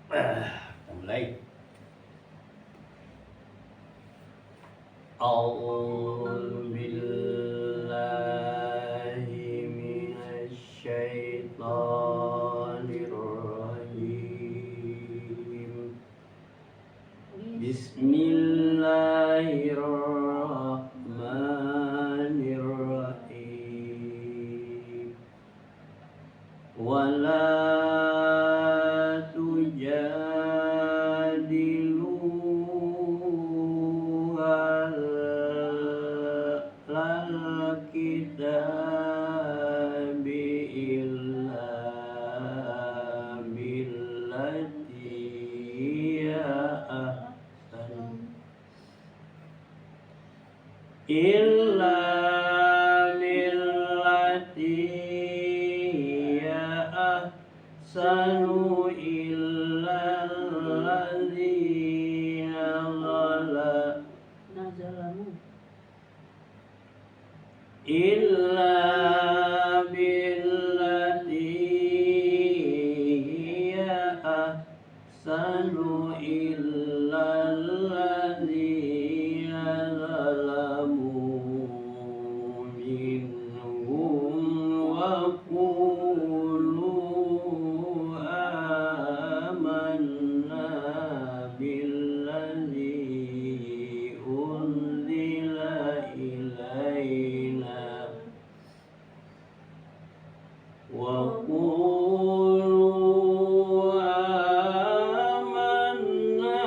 Kita mulai. A'udzu billahi minasy syaithanir rajim. Bismillahirrahmanirrahim. Wala tujadilu alal kitabi illa billati hiya ahsan illa billati hiya ahsanu illa alladzina zalamu illa billati hiya ahsanu illa alladzina zalamu minhum wa qulu amanna billadzi unzila ilaina wa qulu amanna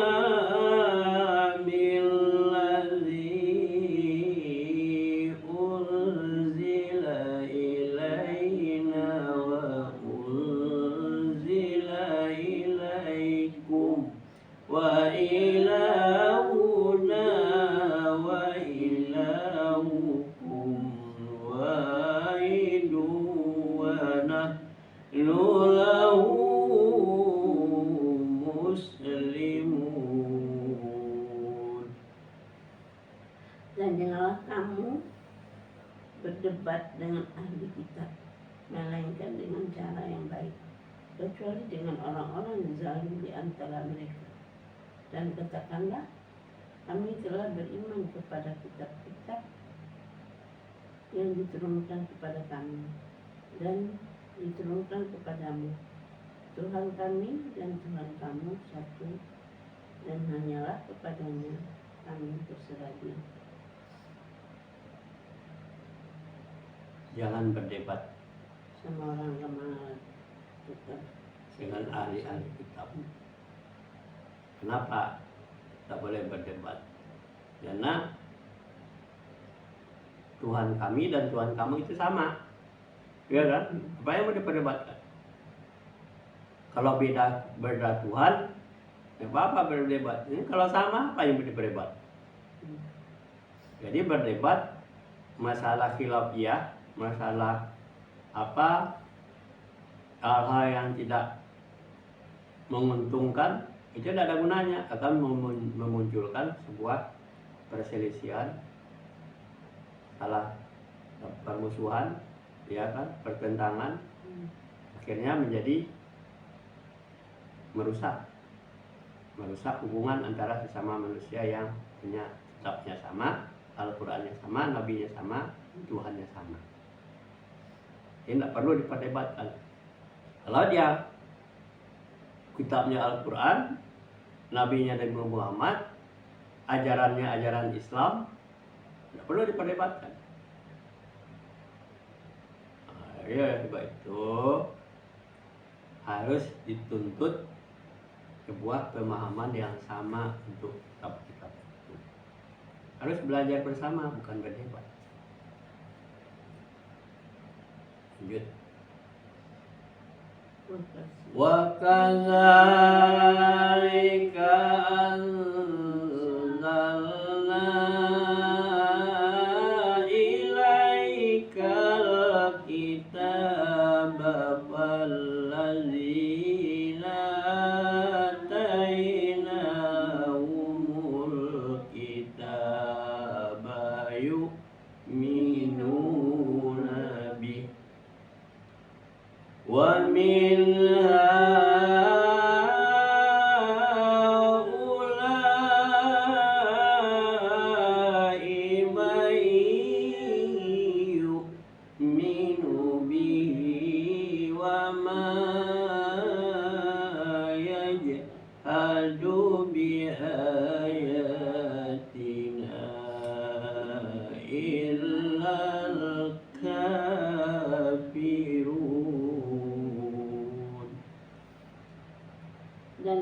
billadzi unzila ilaina wa unzila ilaikum wa ilahuna wa ilahukum wahidun wa nahnu lahu muslimun. Dan janganlah kamu berdebat dengan ahli kitab, melainkan dengan cara yang baik, kecuali dengan orang-orang yang zalim di antara mereka. Dan katakanlah, kami telah beriman kepada kitab-kitab yang diturunkan kepada kami dan diturunkan kepadamu. Tuhan kami dan Tuhan kamu satu, dan hanyalah kepadanya kami berserah diri. Jangan berdebat Sama orang lemah kitab. dengan ahli-ahli kitab. Kenapa tak boleh berdebat? Karena Tuhan kami dan Tuhan kamu itu sama, ya kan? Apa yang mau diperdebatkan? Kalau beda Tuhan, ya apa berdebat? Ini kalau sama, apa yang mau diperdebat? Jadi berdebat masalah khilafiyah, masalah apa hal-hal yang tidak menguntungkan, itu tidak ada gunanya, akan memunculkan sebuah perselisihan, salah permusuhan, ya kan, pertentangan, akhirnya menjadi merusak hubungan antara sesama manusia yang punya kitabnya sama, Al-Qur'annya sama, nabinya sama, Tuhannya sama. Ini tidak perlu diperdebatkan. Kalau dia kitabnya Al-Quran, nabinya Nabi Muhammad, ajarannya ajaran Islam, tidak perlu diperdebatkan. Ya, sebab itu harus dituntut sebuah pemahaman yang sama untuk kitab-kitab itu. Harus belajar bersama, bukan berdebat. Lanjut. Wa kadzalika anzalna ilaikal kitaba fallazina atainahumul kitaba yu'minuna bih wa min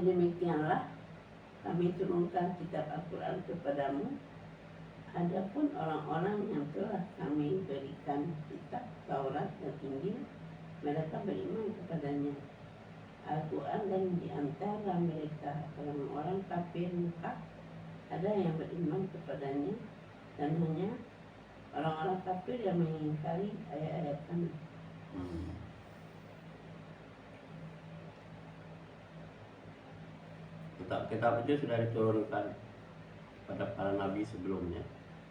Demikianlah kami turunkan kitab Al-Quran kepadamu. Adapun orang-orang yang telah kami berikan kitab Taurat dan Injil, mereka beriman kepadanya. Al-Quran dan di antara mereka orang-orang kafir Mekah ada yang beriman kepadanya, dan hanya orang-orang kafir yang mengingkari ayat-ayat kami. Kitab-kitab itu sudah diturunkan pada para nabi sebelumnya,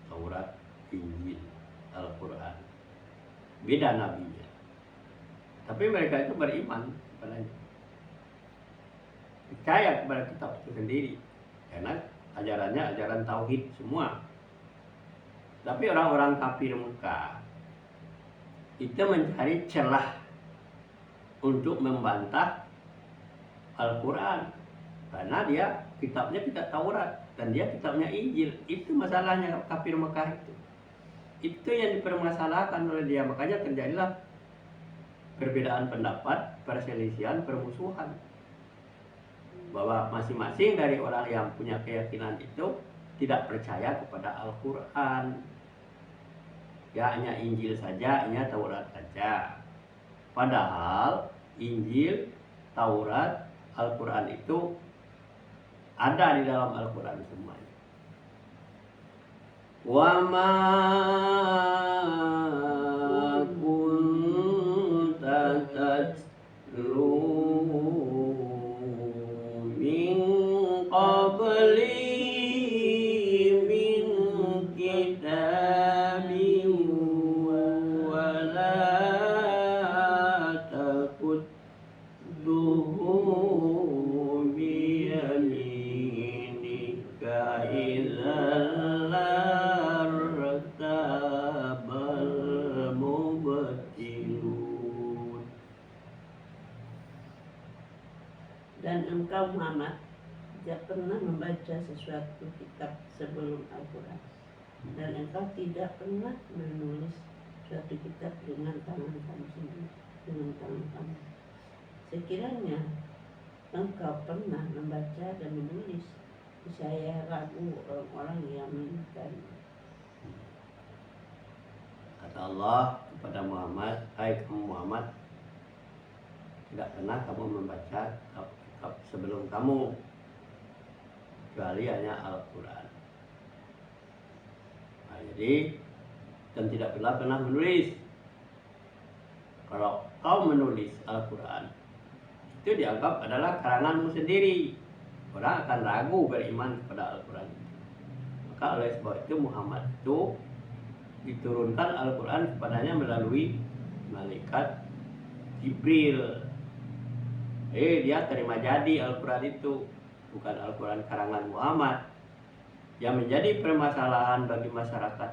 Taurat, Injil, Al-Quran. Beda nabinya, tapi mereka itu beriman kepadanya, percaya kepada kitab itu sendiri, karena ajarannya ajaran tauhid semua. Tapi orang-orang kafir Mekah itu mencari celah untuk membantah Al-Quran, karena dia kitabnya kitab Taurat dan dia kitabnya Injil. Itu masalahnya kafir Mekah itu. Itu yang dipermasalahkan oleh dia. Makanya terjadilah perbedaan pendapat, perselisihan, permusuhan. Bahwa masing-masing dari orang yang punya keyakinan itu tidak percaya kepada Al-Quran. Ya, hanya Injil saja, hanya Taurat saja. Padahal Injil, Taurat, Al-Quran itu ada di dalam Al-Quran semuanya. Wa ma kunta tatlu min qabli min kitabin wa la taqutuhu bi yaminika idzal lartabal mubtilun. Dan engkau Muhammad tidak pernah membaca sesuatu kitab sebelum Al-Quran, dan engkau tidak pernah menulis suatu kitab dengan tangan kamu sendiri, dengan tangan kamu. Sekiranya engkau pernah membaca dan menulis, saya ragu orang-orang yang mengingkari. Kata Allah kepada Muhammad, hai kamu Muhammad, tidak pernah kamu membaca kitab sebelum kamu, kecuali hanya Al-Quran. Nah, jadi, dan tidak pernah menulis. Kalau kau menulis Al-Quran, itu dianggap adalah karanganmu sendiri. Orang akan ragu beriman kepada Al-Quran. Maka oleh sebab itu Muhammad itu diturunkan Al-Quran kepadanya melalui malaikat Jibril. Dia terima jadi Al-Quran itu, bukan Al-Quran karangan Muhammad. Yang menjadi permasalahan bagi masyarakat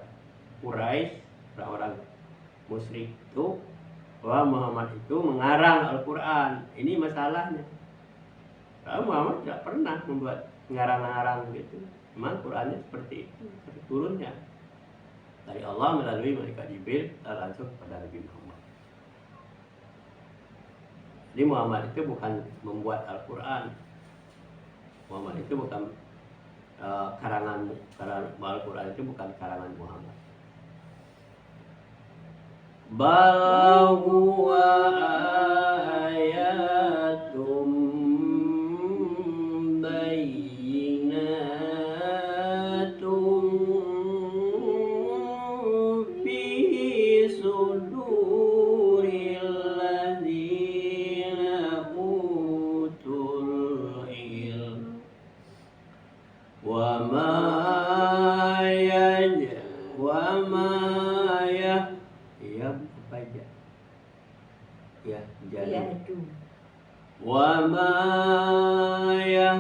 Quraisy, orang-orang musyrik itu, bahwa Muhammad itu mengarang Al-Quran. Ini masalahnya. Karena Muhammad tidak pernah membuat ngarang-ngarang gitu. Memang Qurannya seperti itu, seperti turunnya dari Allah melalui malaikat Jibril langsung kepada Nabi Muhammad. Jadi Muhammad itu bukan membuat Al-Quran. Muhammad itu bukan karangan Al-Quran itu bukan karangan Muhammad. Bal huwa ayatum bayyinatum fi suduril ladzina utul ilm wa ma yajadu wa ma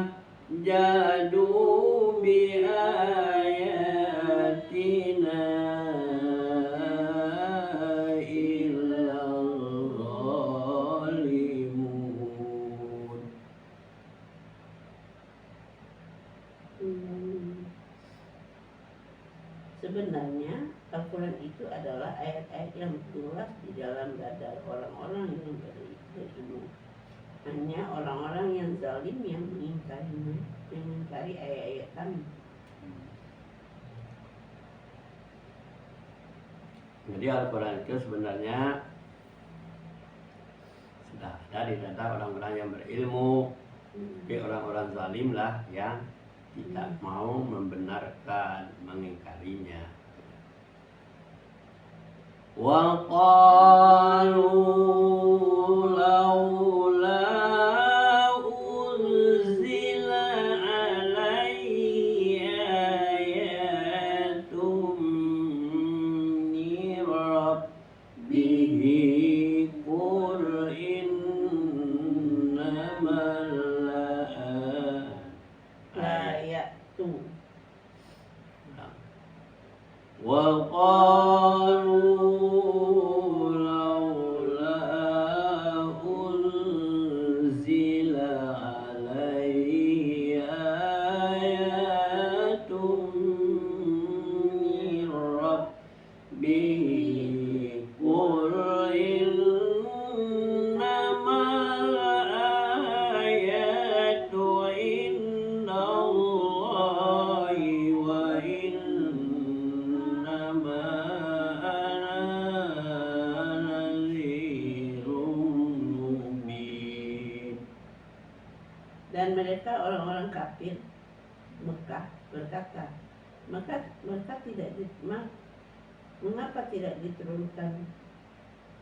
yajadu bi ayatina illa zalimun. Sebenarnya Al-Quran itu adalah ayat-ayat yang tulis di dalam dada orang-orang yang berilmu. Hanya orang-orang yang zalim yang mengingkari ayat-ayat kami. Jadi Al-Quran itu sebenarnya sudah ada di data orang-orang yang berilmu. Tapi orang-orang zalim lah yang tidak mau membenarkan, mengingkarinya. Wa qalu laula unzila alaihi ayatun min rabbih qul innamal Ayatu. وقالوا لولا أنزل عليه آيات من ربه قل إنما الآيات عند الله وإنما أنا نذير مبين. Dan mereka orang-orang kafir Mekah berkata, mengapa tidak diturunkan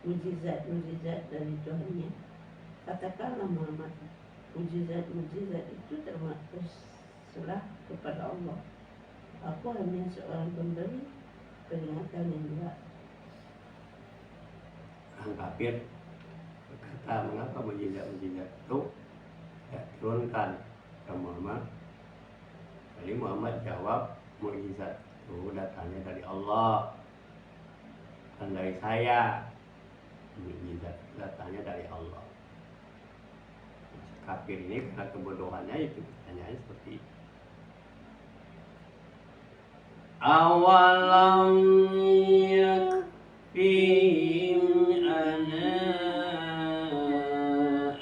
mukjizat-mukjizat dari Tuhannya? Katakanlah Muhammad, mukjizat-mukjizat itu terserah kepada Allah. Aku hanya seorang pemberi peringatan yang jelas. Orang kafir berkata, mengapa mukjizat-mujizat itu tidak turunkan ke Muhammad? Jadi Muhammad jawab, mukjizat itu datangnya dari Allah, bukan dari saya. Mukjizat datangnya dari Allah. Kafir ini karena kebodohannya itu pertanyaannya seperti itu. Awalam yakfihim ana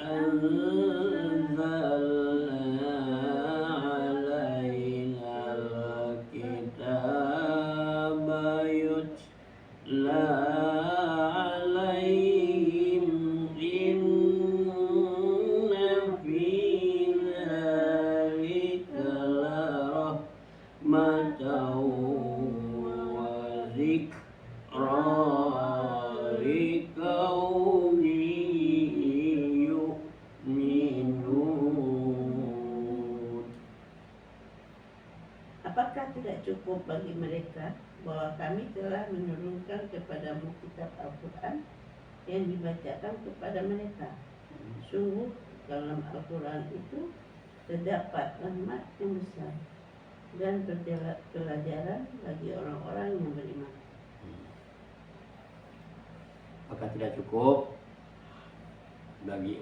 anzalna alaina al-kitaba yutla alaihim inna fi dzalika larahmatan wa dzikra liqaumin yu'minun. Apakah tidak cukup bagi mereka bahwa kami telah menurunkan kepadamu kitab Al-Quran yang dibacakan kepada mereka? Sungguh dalam Al-Quran itu terdapat rahmat yang besar dan pelajaran bagi orang-orang yang beriman. Maka tidak cukup bagi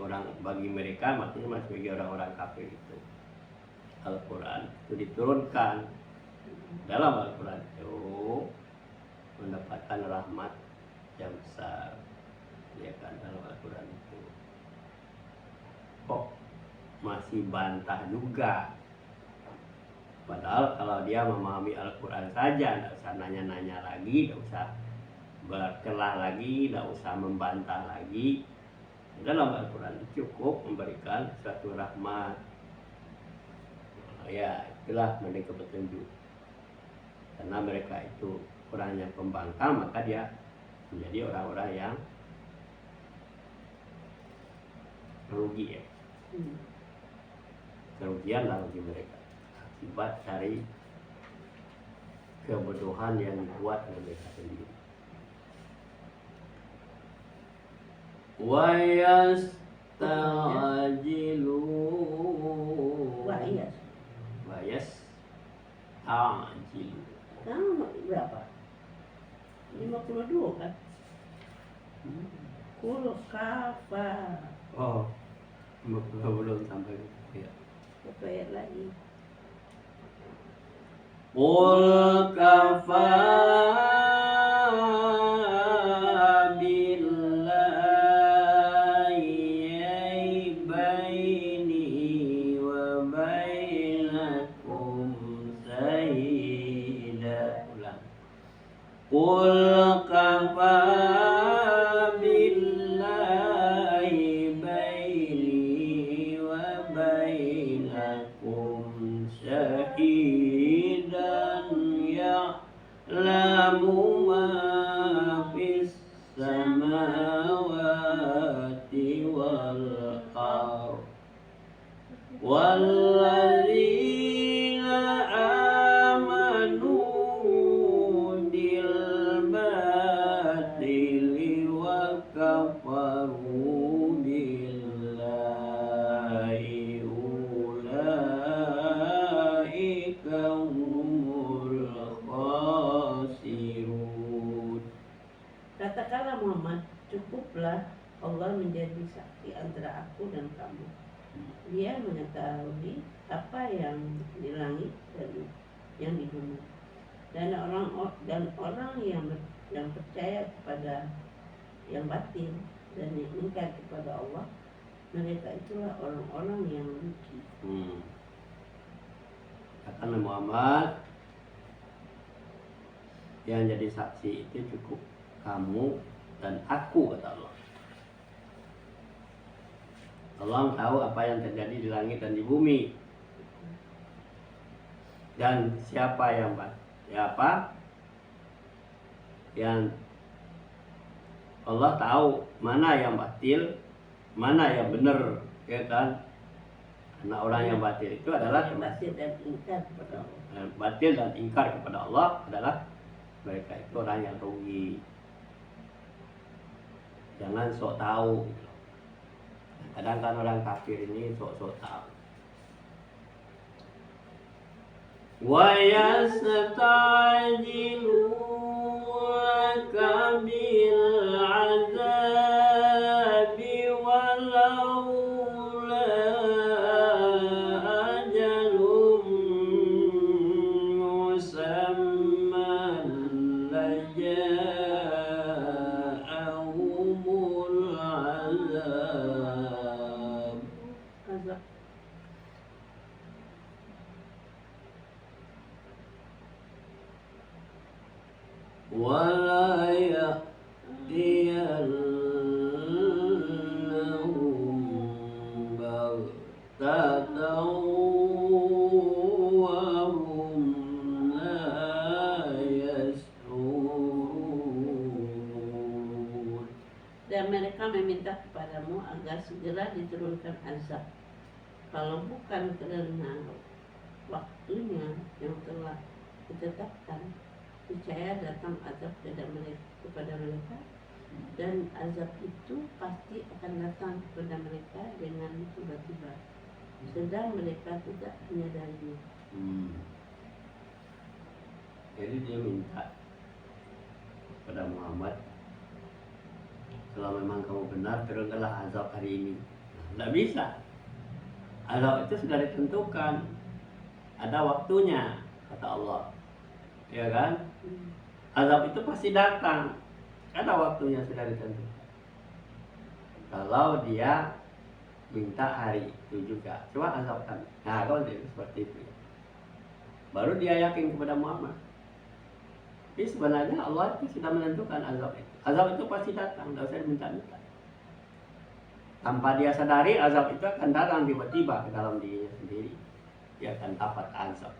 mereka, maksudnya masih bagi orang-orang kafir itu. Al-Quran itu diturunkan, dalam Al-Quran itu mendapatkan rahmat yang besar, ya kan, dalam Al-Quran itu. Kok masih bantah juga? Padahal kalau dia memahami Al-Quran saja, tidak usah nanya-nanya lagi, tidak usah berkelah lagi, tidak usah membantah lagi. Dalam Al-Quran cukup memberikan suatu rahmat. Ya, itulah mereka petunjuk. Karena mereka itu orang yang pembangkang, maka dia menjadi orang-orang yang rugi, ya. Kerugianlah bagi mereka akibat dari kebodohan yang dibuat oleh mereka sendiri. Wa yasta'jilun wa yasta'jilun. Kamu berapa? 52 kan? Kul kafa. Oh, belum sampai ya. Bayar lagi. Qul kafa billahi samawati wal ardh walladzina amanu bil batili wa kafaru billahi ulaika humul khasirun. Katakanlah Muhammad, cukuplah Allah menjadi saksi antara aku dan kamu. Dia mengetahui apa yang di langit dan yang di bumi. Dan orang yang percaya kepada yang batin dan yang ingkar kepada Allah, mereka itulah orang-orang yang rugi. Katakanlah Muhammad, yang jadi saksi itu cukup kamu dan aku, kata Allah. Allah tahu apa yang terjadi di langit dan di bumi. Dan siapa yang Allah tahu mana yang batil, mana yang benar, ya kan? Karena orang yang batil itu adalah yang batil dan ingkar kepada Allah. Batil dan ingkar kepada Allah adalah mereka itu orang yang rugi. Jangan sok tahu. Kadang kan orang kafir ini sok-sok tahu. Wa yastajilunaka bil azabi walaula ajalum musamman laja'ahumul azab. Azab. Wala ya'tiyannahum baghtatan wa hum la yash'urun. Dan mereka meminta kepadamu agar segera diturunkan azab, kalau bukan karena waktunya yang telah ditetapkan, percaya datang azab kepada mereka, dan azab itu pasti akan datang kepada mereka dengan tiba-tiba, sedang mereka tidak menyadarinya. Jadi dia minta kepada Muhammad, kalau memang kamu benar, turunkanlah azab hari ini. Tidak bisa. Azab itu sudah ditentukan, ada waktunya, kata Allah. Ya kan? Azab itu pasti datang, ada waktunya sudah ditentukan. Kalau dia minta hari itu juga, coba azabkan. Nah, kalau dia seperti itu, baru dia yakin kepada Muhammad. Tapi sebenarnya Allah itu sudah menentukan azab itu. Azab itu pasti datang, tidak usah minta-minta. Tanpa dia sadari, azab itu akan datang tiba-tiba ke dalam dirinya sendiri. Dia akan dapat azab.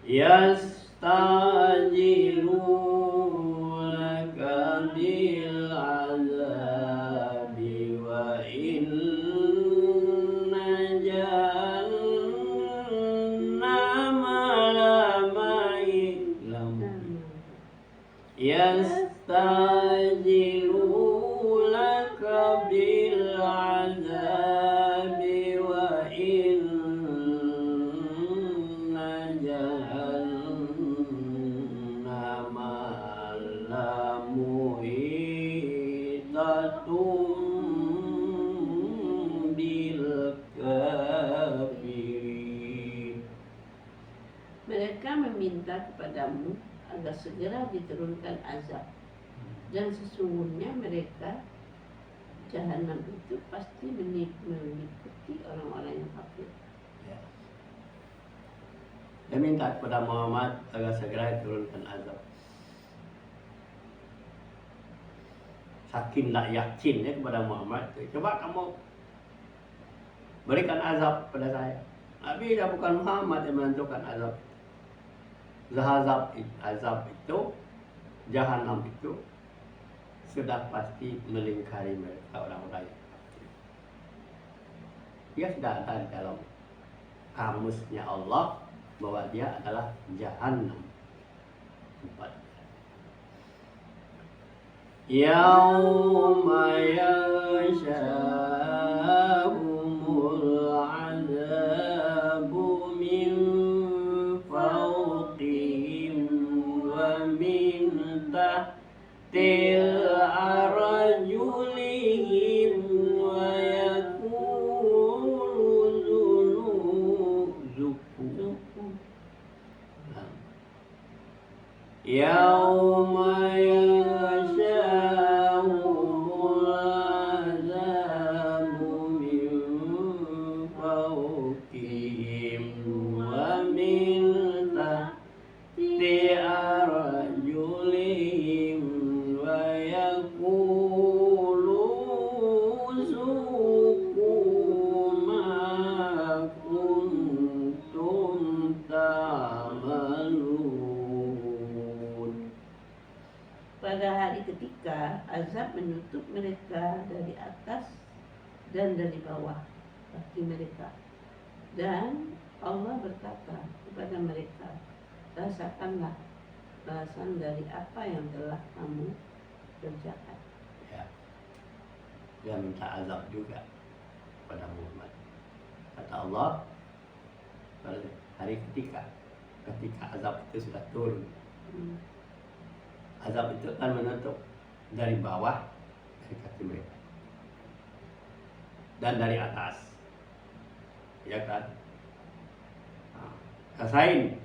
Yastajilunaka bil azabi wa inna jahannama lama'idlam. Yastajilunaka bil azabi wa inna jahannama lamuhitatun bil kafirin. Mereka meminta kepadamu agar segera diturunkan azab, dan sesungguhnya mereka jahanam itu pasti meliputi orang-orang yang kafir. Dia minta kepada Muhammad agar segera diturunkan azab. Saking tak yakinnya kepada Muhammad, coba kamu berikan azab kepada saya. Tapi dia bukan Muhammad yang menentukan azab. Azab itu, jahanam itu sudah pasti melingkari mereka orang-orang yang kafir. Dia sudah ada di dalam kamusnya Allah bahwa dia adalah Jahannam tempatnya. Yauma yasha'umul azabu min fawqihim wa min tahtil arjulihim wa yaqulu zuku. Yauma yasha'umul azabu min fawqihim wa min tahti arjulihim wa yaqulu zuqu ma kuntum ta'malun. Pada hari ketika azab menutup mereka dari atas dan dari bawah kaki mereka, dan Allah berkata kepada mereka, rasakanlah balasan dari apa yang telah kamu kerjakan. Ya, dia minta azab juga pada Muhammad. Kata Allah, pada hari ketika azab itu sudah turun. Azab itu akan menutup dari bawah, dari kaki mereka, dan dari atas, ya kan? Nah, rasain,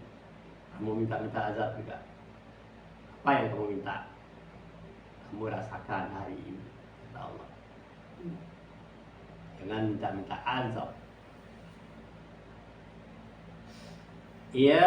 kamu minta azab juga. Apa yang kamu minta, kamu rasakan hari ini, kata Allah. Jangan minta azab. Ya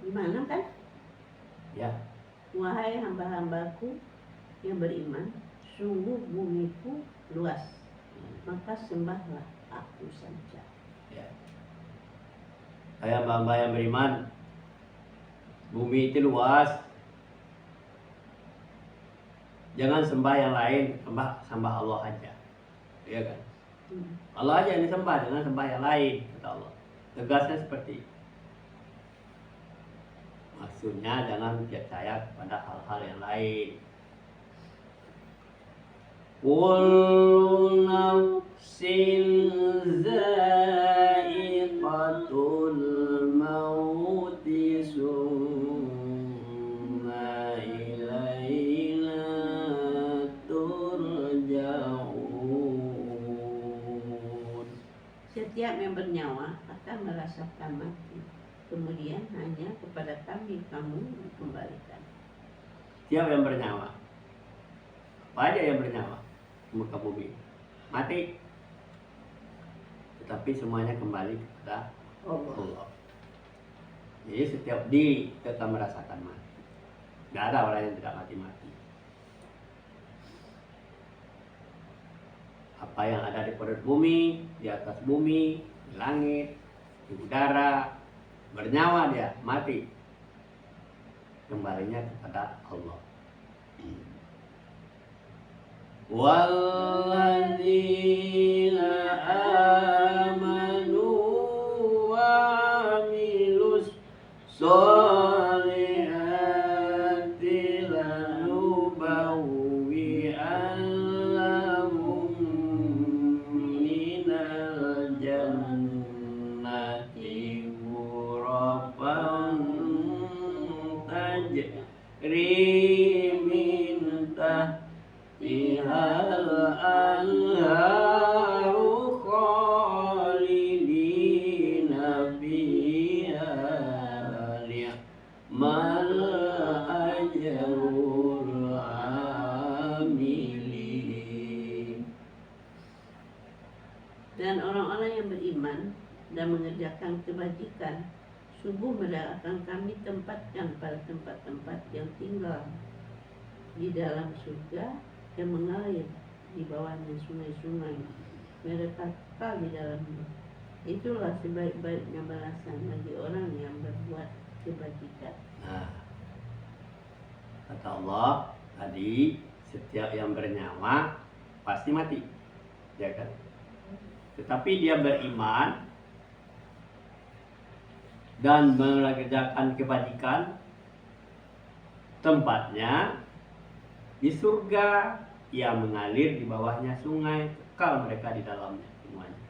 Gimana kan? Ya. Wahai hamba-hambaku yang beriman, sungguh bumiku luas, maka sembahlah aku saja. Ya. Hai hamba-hamba yang beriman, bumi itu luas. Jangan sembah yang lain, sembah Allah aja. Iya kan? Allah aja yang disembah, jangan sembah yang lain, kata Allah. Tegasnya seperti itu. Maksudnya jangan percaya kepada hal-hal yang lain. Kullu nafsin za'iqatul mauti summa ilaina turja'un. Setiap yang bernyawa akan merasakan mati, kemudian hanya kepada kami kamu dikembalikan. Setiap yang bernyawa, apa aja yang bernyawa di muka bumi, mati. Tetapi semuanya kembali kepada Allah. Jadi setiap diri tetap merasakan mati. Tidak ada orang yang tidak mati-mati. Apa yang ada di perut bumi, di atas bumi, di langit, di udara, bernyawa dia, mati. Kembalinya kepada Allah. Walladzina amanu wa amilus sholihati lanubawwi'annahum minal jannati ghurafan tajri min tahtihal anharu khalidina fiha mal ajrul amilin. Dan orang-orang yang beriman dan mengerjakan kebajikan, sungguh akan kami tempatkan pada tempat-tempat yang tinggal di dalam surga yang mengalir di bawahnya sungai-sungai. Mereka kekal di dalamnya. Itulah sebaik-baiknya balasan bagi orang yang berbuat kebajikan. Nah, kata Allah tadi, setiap yang bernyawa pasti mati, ya kan? Tetapi dia beriman dan mengerjakan kebajikan, tempatnya di surga yang mengalir di bawahnya sungai, kekal mereka di dalamnya semuanya.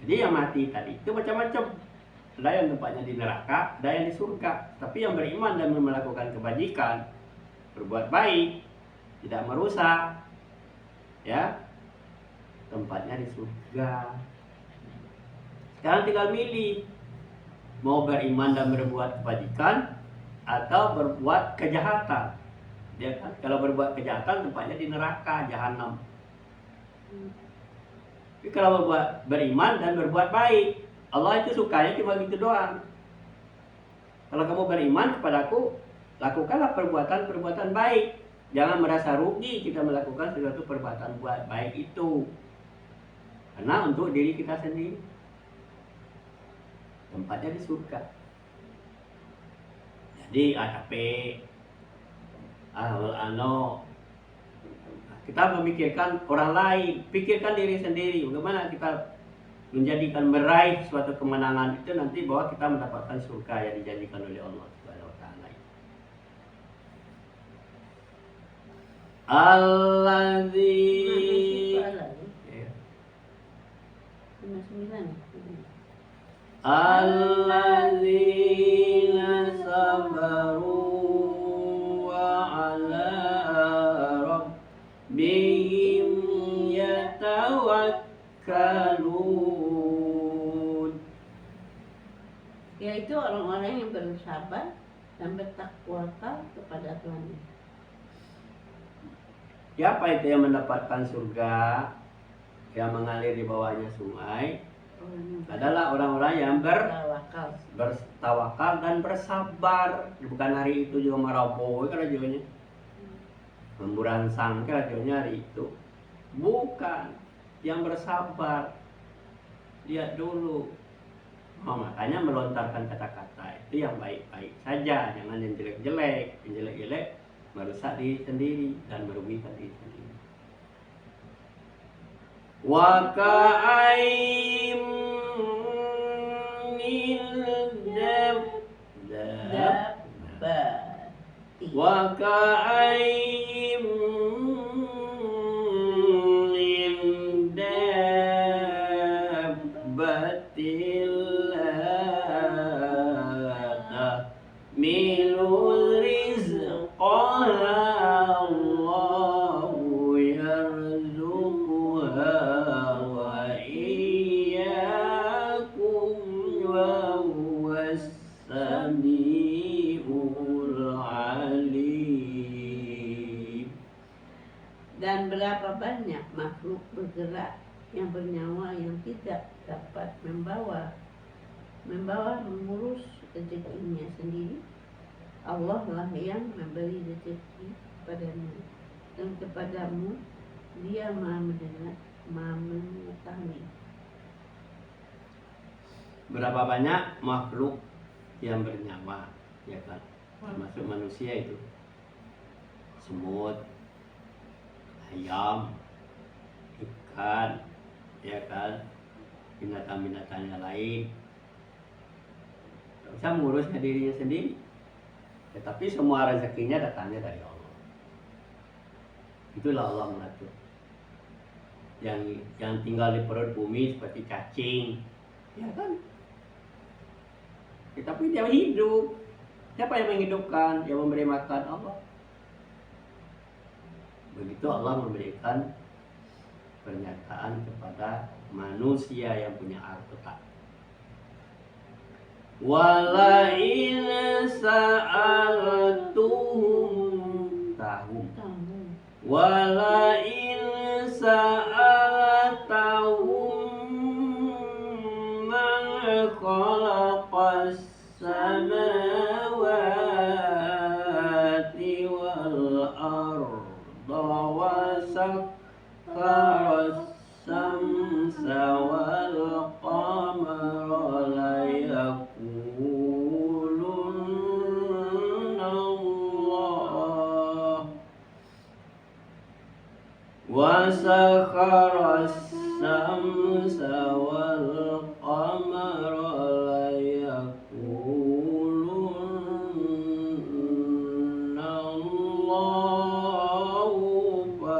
Jadi yang mati tadi itu macam-macam. Ada yang tempatnya di neraka, ada yang di surga. Tapi yang beriman dan melakukan kebajikan, berbuat baik, tidak merusak, ya, tempatnya di surga. Sekarang tinggal milih, mau beriman dan berbuat kebajikan atau berbuat kejahatan. Dia kan kalau berbuat kejahatan tempatnya di neraka, jahanam. Tapi kalau beriman dan berbuat baik, Allah itu sukanya cuma gitu doang. Kalau kamu beriman kepadaku, lakukanlah perbuatan-perbuatan baik. Jangan merasa rugi kita melakukan sesuatu perbuatan baik itu. Karena untuk diri kita sendiri. Tempatnya di surga. Jadi AKP, kita memikirkan orang lain, pikirkan diri sendiri. Bagaimana kita menjadikan meraih suatu kemenangan itu nanti bahwa kita mendapatkan surga yang dijanjikan oleh Allah Subhanahu wa taala. Allazi allazina sabaru wa ala rabbihim yatawakkalun. Yaitu orang-orang yang bersabar dan bertakwakal kepada Tuhan. Siapa itu yang mendapatkan surga yang mengalir di bawahnya sungai? Adalah orang-orang yang bertawakal dan bersabar. Bukan hari itu juga maraboh kan aja memburansang kan aja hari itu. Bukan, yang bersabar. Lihat dulu. Makanya melontarkan kata-kata itu yang baik-baik saja, jangan yang jelek-jelek. Yang jelek-jelek merusak diri sendiri dan merugikan diri sendiri. Wa ka'aim min dabbati wa ka'aim min dabbatil tahmilu rizqaha Allahu yarzuquha wa iyyakum wa huwas samiul alim. Dan berapa banyak makhluk bergerak yang bernyawa yang tidak dapat membawa mengurus rezekinya sendiri. Allah lah yang memberi rezeki padanya, dan kepadamu Dia Maha mendengar, Maha mengetahui. Berapa banyak makhluk yang bernyawa, ya kan? Termasuk manusia itu. Semut, ayam, ikan, ya kan? Binatang-binatang yang lain. Tidak bisa mengurusnya dirinya sendiri. Tetapi semua rezekinya datangnya dari Allah. Itulah Allah mengatur. Yang tinggal di perut bumi seperti cacing, ya kan? Tetapi dia hidup. Siapa yang menghidupkan? Yang memberi makan? Allah. Begitu Allah memberikan pernyataan kepada manusia yang punya otak. Walain sa'altuhum tahum. Walain sa'altahum man khalaqas samawati wal arda wa sakharas samsa wal qamara la yaqulunna Allah wa sakharas samsa wal qamara la yaqulunna Allahu fa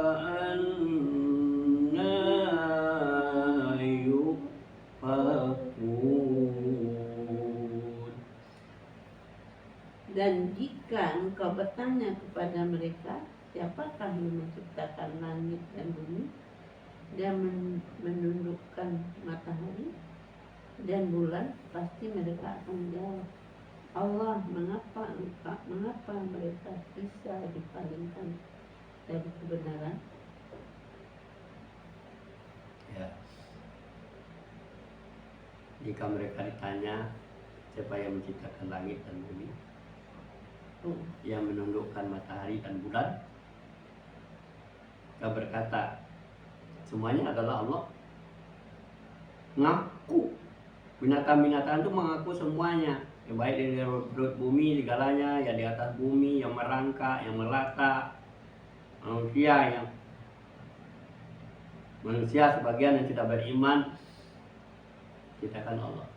anna yufakun. Dan jika engkau bertanya kepada mereka, siapakah yang menciptakan langit dan bumi dan menundukkan matahari dan bulan, pasti mereka akan menjawab, Allah. Mengapa mereka bisa dipalingkan dari kebenaran? Ya. Jika mereka ditanya siapa yang menciptakan langit dan bumi, yang menundukkan matahari dan bulan, mereka berkata semuanya adalah Allah. Ngaku, binatang-binatang itu mengaku semuanya, yang baik dari perut bumi segalanya, yang di atas bumi, yang merangkak, yang melata, manusia sebagian yang tidak beriman ciptakan Allah.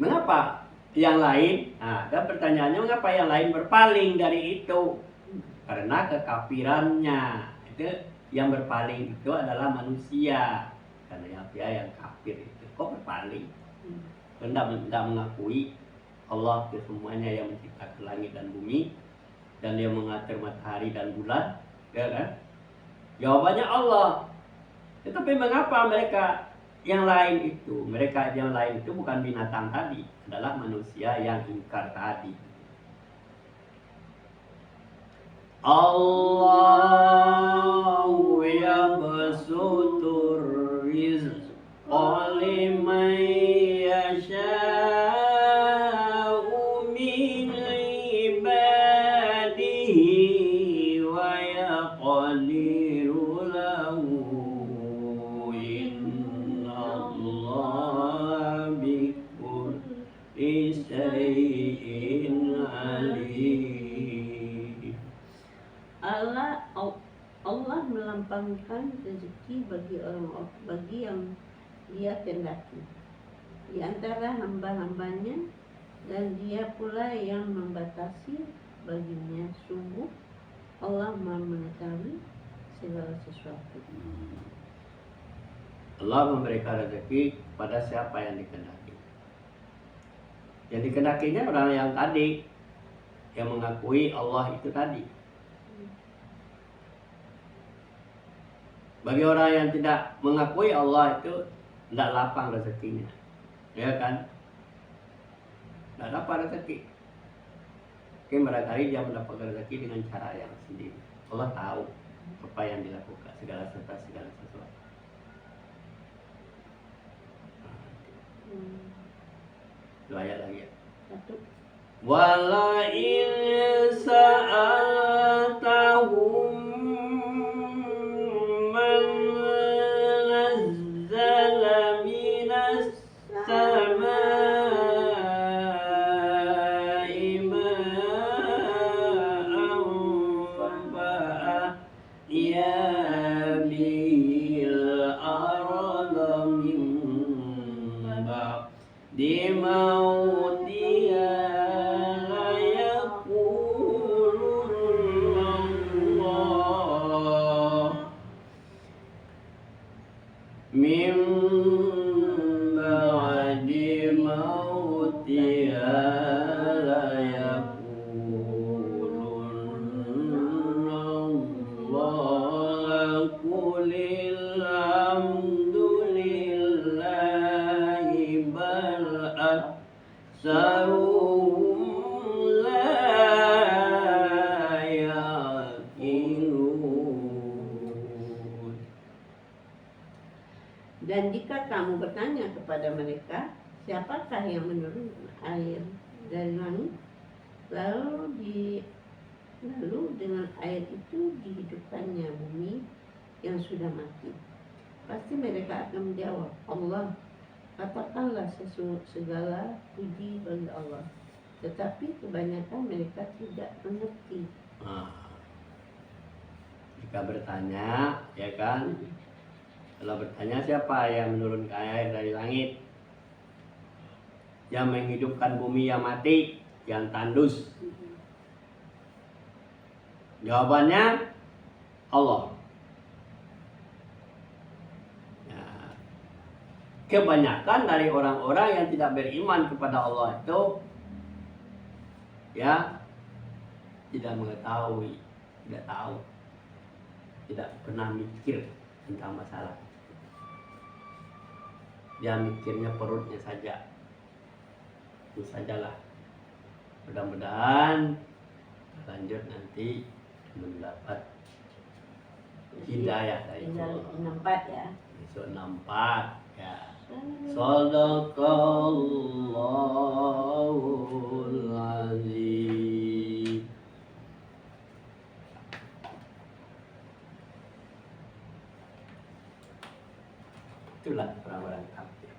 Mengapa yang lain? Nah, dan pertanyaannya mengapa yang lain berpaling dari itu? Karena kekafirannya. Itu yang berpaling itu adalah manusia. Karena yang kafir itu kok berpaling? Tidak mengakui Allah itu semuanya yang menciptakan langit dan bumi dan dia mengatur matahari dan bulan, ya kan? Jawabannya Allah. Tetapi mengapa mereka yang lain itu bukan binatang tadi, adalah manusia yang ingkar tadi. Allahu yabsutur rizqa liman yasha'u min ibadihi wa yaqdiru lahu innallaha bikulli syai'in alim. Allah melampangkan rezeki bagi yang Dia kehendaki di antara hamba-hambanya, dan Dia pula yang membatasi baginya. Sungguh Allah Maha mengetahui segala sesuatu. Allah memberikan rezeki kepada siapa yang dikehendaki. Yang dikehendakinya orang yang tadi, yang mengakui Allah itu tadi. Bagi orang yang tidak mengakui Allah itu tidak lapang rezekinya, ya kan? Tidak dapat rezeki. Mungkin barangkali dia mendapatkan rezeki dengan cara yang sendiri. Allah tahu apa yang dilakukan, segala sesuatu. Dua ayat lagi ya. Satu. Walain sa'altahum man nazzala minas samaa'i ma'an fa'ahya bihil arda min ba'di mautiha la yaqulunna aktsaruhum la yaqilun. Dan jika kamu bertanya kepada mereka, siapakah yang menurunkan air dari langit? Lalu dengan air itu dihidupkannya bumi yang sudah mati. Pasti mereka akan menjawab, Allah. Katakanlah segala puji bagi Allah. Tetapi kebanyakan mereka tidak mengerti. Nah, jika bertanya, ya kan? Kalau bertanya siapa yang menurunkan air dari langit, yang menghidupkan bumi yang mati, yang tandus? Jawabannya Allah. Ya, kebanyakan dari orang-orang yang tidak beriman kepada Allah itu ya tidak mengetahui, tidak tahu, tidak pernah mikir tentang masalah. Dia mikirnya perutnya saja. Itu sajalah. Mudah-mudahan lanjut nanti mendapat hidayah dari Tinggal Allah. 64 ya. Besok 64 ya. Shadaqallahul azim. Itulah orang-orang kafir.